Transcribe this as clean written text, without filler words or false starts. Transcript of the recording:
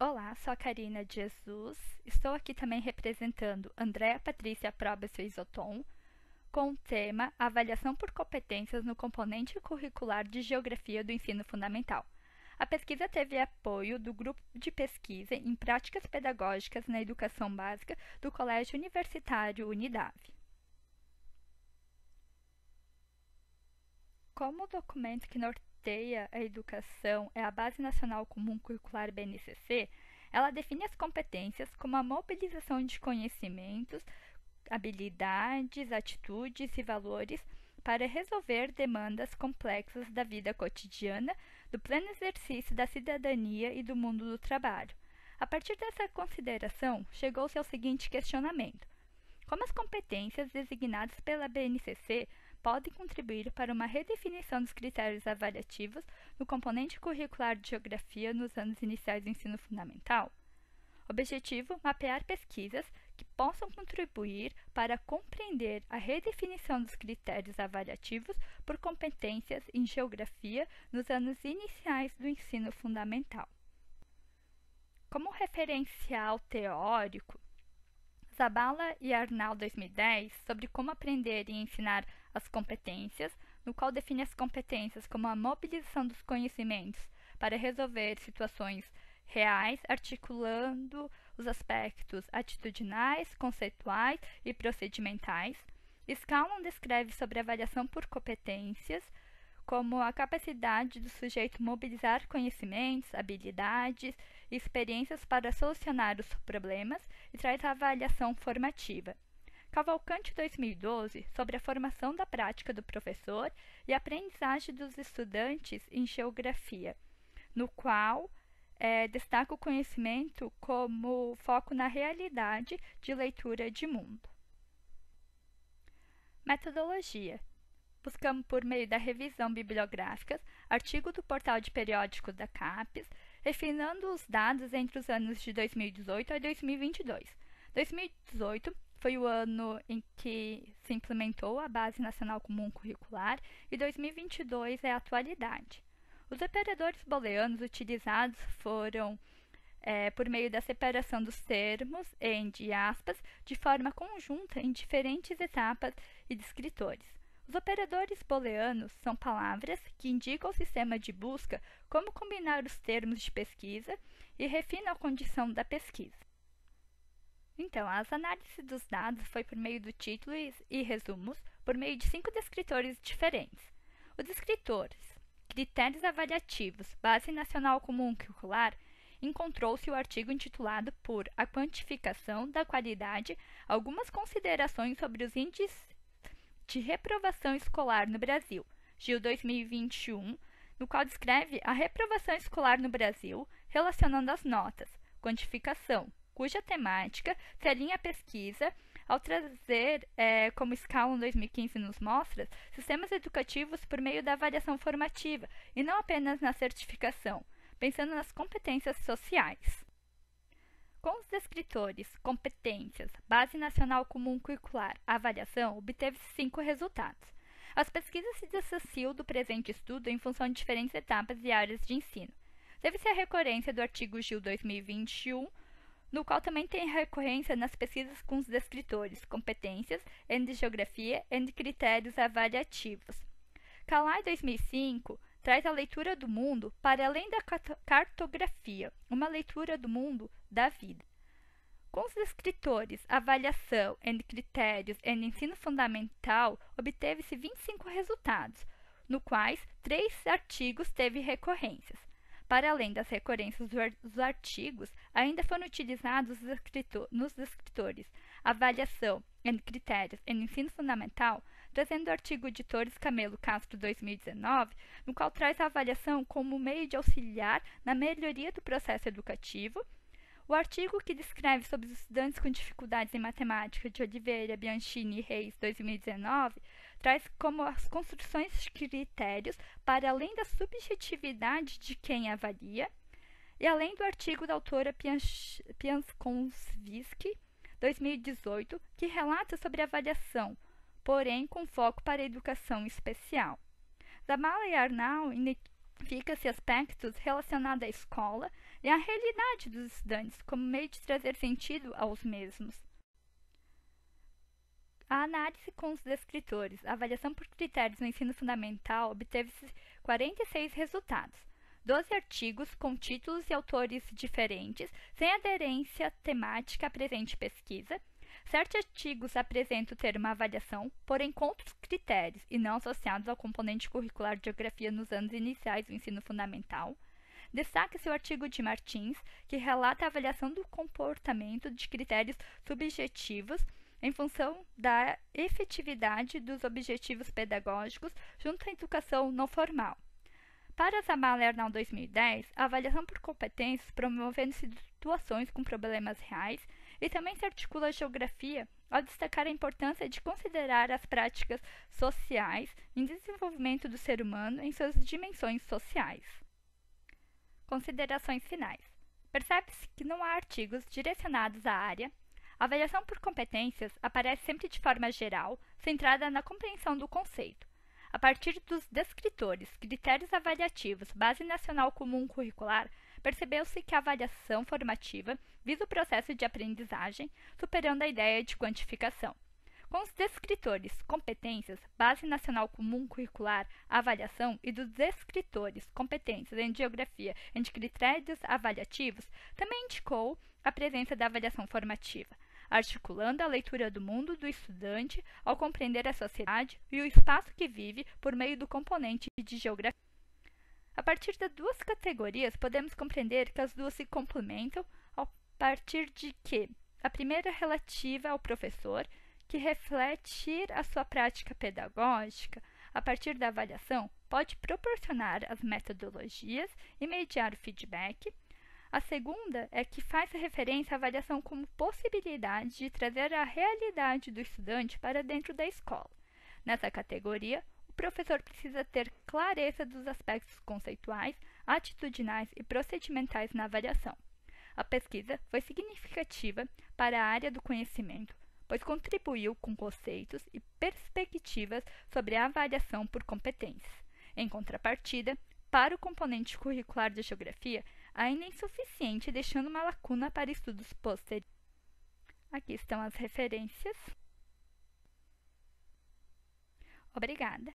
Olá, sou a Karina de Jesus. Estou aqui também representando Andréa Patrícia Probas Isoton, com o tema Avaliação por competências no componente curricular de Geografia do Ensino Fundamental. A pesquisa teve apoio do Grupo de Pesquisa em Práticas Pedagógicas na Educação Básica do Colégio Universitário Unidade. Como o documento que norteia a educação é a Base Nacional Comum Curricular BNCC, ela define as competências como a mobilização de conhecimentos, habilidades, atitudes e valores para resolver demandas complexas da vida cotidiana, do pleno exercício da cidadania e do mundo do trabalho. A partir dessa consideração, chegou-se ao seguinte questionamento: como as competências designadas pela BNCC podem contribuir para uma redefinição dos critérios avaliativos no componente curricular de Geografia nos anos iniciais do ensino fundamental? Objetivo: mapear pesquisas que possam contribuir para compreender a redefinição dos critérios avaliativos por competências em Geografia nos anos iniciais do ensino fundamental. Como referencial teórico, Zabala e Arnal 2010, sobre como aprender e ensinar as competências, no qual define as competências como a mobilização dos conhecimentos para resolver situações reais, articulando os aspectos atitudinais, conceituais e procedimentais. Scallon descreve sobre a avaliação por competências como a capacidade do sujeito mobilizar conhecimentos, habilidades e experiências para solucionar os problemas e traz a avaliação formativa. Cavalcante 2012, sobre a formação da prática do professor e a aprendizagem dos estudantes em geografia, no qual destaca o conhecimento como foco na realidade de leitura de mundo. Metodologia. Buscamos, por meio da revisão bibliográfica, artigo do portal de periódicos da CAPES, refinando os dados entre os anos de 2018 a 2022. 2018 foi o ano em que se implementou a Base Nacional Comum Curricular e 2022 é a atualidade. Os operadores booleanos utilizados foram por meio da separação dos termos e aspas de forma conjunta em diferentes etapas e descritores. Os operadores booleanos são palavras que indicam ao sistema de busca como combinar os termos de pesquisa e refinam a condição da pesquisa. Então, as análises dos dados foi por meio do título e resumos, por meio de 5 descritores diferentes. Os descritores: Critérios avaliativos, Base Nacional Comum Curricular, encontrou-se o artigo intitulado por A Quantificação da Qualidade, algumas considerações sobre os índices de reprovação escolar no Brasil, GIL 2021, no qual descreve a reprovação escolar no Brasil, relacionando as notas, quantificação, cuja temática se alinha à pesquisa, ao trazer, como Scallon 2015 nos mostra, sistemas educativos por meio da avaliação formativa, e não apenas na certificação, pensando nas competências sociais. Com os descritores, competências, Base Nacional Comum Curricular, avaliação, obteve-se 5 resultados. As pesquisas se distanciam do presente estudo em função de diferentes etapas e áreas de ensino. Teve-se a recorrência do artigo GIL 2021, no qual também tem recorrência nas pesquisas com os descritores, competências, de geografia e de critérios avaliativos. Calai 2005 traz a leitura do mundo para além da cartografia, uma leitura do mundo da vida. Com os descritores, avaliação, critérios e ensino fundamental, obteve-se 25 resultados, no quais 3 artigos teve recorrências. Para além das recorrências dos artigos, ainda foram utilizados nos descritores, avaliação, critérios e ensino fundamental, trazendo o artigo de Torres Camelo Castro 2019, no qual traz a avaliação como meio de auxiliar na melhoria do processo educativo. O artigo que descreve sobre os estudantes com dificuldades em matemática de Oliveira, Bianchini e Reis 2019 traz como as construções de critérios para além da subjetividade de quem avalia, e além do artigo da autora Piankowski 2018, que relata sobre avaliação, porém com foco para a educação especial. Zabala e Arnal Identifica-se aspectos relacionados à escola e à realidade dos estudantes, como meio de trazer sentido aos mesmos. A análise com os descritores, a avaliação por critérios no ensino fundamental, obteve-se 46 resultados. 12 artigos com títulos e autores diferentes, sem aderência temática à presente pesquisa. 7 artigos apresentam ter uma avaliação, porém com outros critérios e não associados ao componente curricular de geografia nos anos iniciais do ensino fundamental. Destaca-se o artigo de Martins, que relata a avaliação do comportamento de critérios subjetivos em função da efetividade dos objetivos pedagógicos junto à educação não formal. Para Zabala e Arnal 2010, a avaliação por competências promovendo situações com problemas reais e também se articula a geografia ao destacar a importância de considerar as práticas sociais em desenvolvimento do ser humano em suas dimensões sociais. Considerações finais. Percebe-se que não há artigos direcionados à área. A avaliação por competências aparece sempre de forma geral, centrada na compreensão do conceito. A partir dos descritores, critérios avaliativos, base nacional comum curricular, percebeu-se que a avaliação formativa visa o processo de aprendizagem, superando a ideia de quantificação. Com os descritores, competências, base nacional comum curricular, avaliação e dos descritores, competências em geografia entre critérios avaliativos, também indicou a presença da avaliação formativa, articulando a leitura do mundo do estudante ao compreender a sociedade e o espaço que vive por meio do componente de geografia. A partir das duas categorias, podemos compreender que as duas se complementam a partir de que a primeira é relativa ao professor, que refletir a sua prática pedagógica a partir da avaliação pode proporcionar as metodologias e mediar o feedback. A segunda é que faz referência à avaliação como possibilidade de trazer a realidade do estudante para dentro da escola. Nessa categoria, o professor precisa ter clareza dos aspectos conceituais, atitudinais e procedimentais na avaliação. A pesquisa foi significativa para a área do conhecimento, pois contribuiu com conceitos e perspectivas sobre a avaliação por competências. Em contrapartida, para o componente curricular de geografia, ainda é insuficiente, deixando uma lacuna para estudos posteriores. Aqui estão as referências. Obrigada!